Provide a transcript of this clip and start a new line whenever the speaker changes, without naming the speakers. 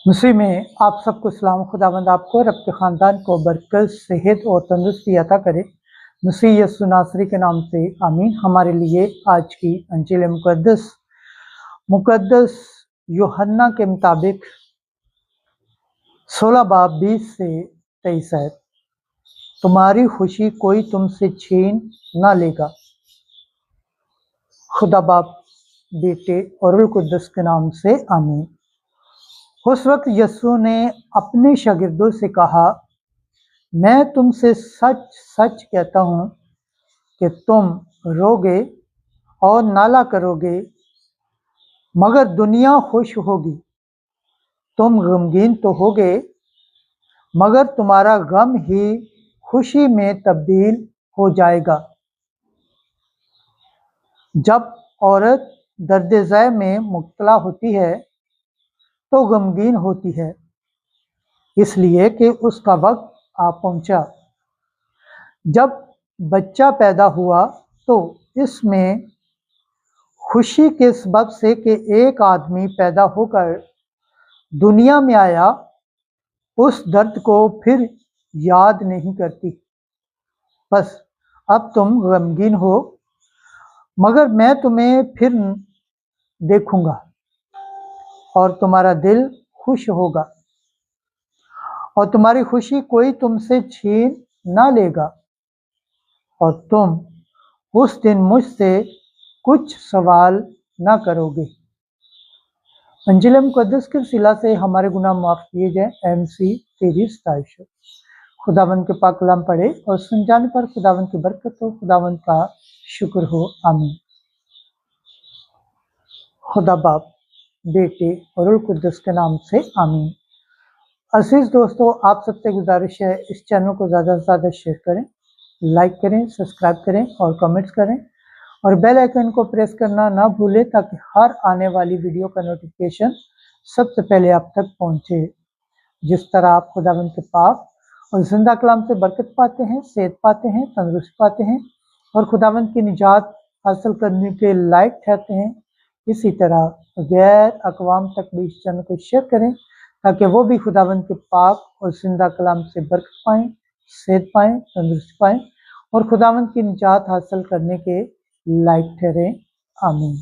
मसीह में आप सबको सलाम। खुदावंद आपको और आपके ख़ानदान को बरकत, सेहत और तंदुरुस्ती अता करे। मसीह यीशु नासरी के नाम से आमीन। हमारे लिए आज की अंजील मुकद्दस यूहन्ना के मुताबिक 16 बाब 20 से 23 है। तुम्हारी खुशी कोई तुमसे छीन ना लेगा। खुदा बाप, बेटे और रूह कुद्दस के नाम से आमीन। उस वक्त यीशु ने अपने शागिर्दों से कहा, मैं तुमसे सच सच कहता हूँ कि तुम रोगे और नाला करोगे, मगर दुनिया खुश होगी। तुम गमगीन तो होगे, मगर तुम्हारा गम ही खुशी में तब्दील हो जाएगा। जब औरत दर्द ज़य में मुब्तला होती है तो गमगीन होती है, इसलिए कि उसका वक्त आ पहुंचा। जब बच्चा पैदा हुआ तो इसमें खुशी के सबब से कि एक आदमी पैदा होकर दुनिया में आया, उस दर्द को फिर याद नहीं करती। बस अब तुम गमगीन हो, मगर मैं तुम्हें फिर देखूंगा और तुम्हारा दिल खुश होगा और तुम्हारी खुशी कोई तुमसे छीन ना लेगा, और तुम उस दिन मुझसे कुछ सवाल ना करोगे। अंजील मुकद्दस के सिला से हमारे गुनाह माफ़ किए जाए। MC तेरी सताइश। खुदावंद के पाक कलाम पढ़े और सुन जाने पर खुदावंद की बरकत हो, खुदावंद का शुक्र हो। आमीन। खुदा बाप, बेटे और रूह कुद्दस के नाम से आमीन। अजीज दोस्तों, आप सबसे गुजारिश है, इस चैनल को ज़्यादा से ज़्यादा शेयर करें, लाइक करें, सब्सक्राइब करें और कमेंट्स करें, और बेल आइकन को प्रेस करना ना भूलें ताकि हर आने वाली वीडियो का नोटिफिकेशन सबसे पहले आप तक पहुंचे। जिस तरह आप खुदावंद के पाक और जिंदा कलाम से बरकत पाते हैं, सेहत पाते हैं, तंदुरुस्ती पाते हैं और खुदावंद की निजात हासिल करने के लायक ठहरते हैं, इसी तरह गैर अक़वाम तक भी इस चैनल को शेयर करें ताकि वो भी खुदावंद के पाक और जिंदा कलाम से बरकत पाएँ, सेहत पाएँ, तंदुरुस्ती पाएँ और खुदावंद की निजात हासिल करने के लायक ठहरें। आमीन।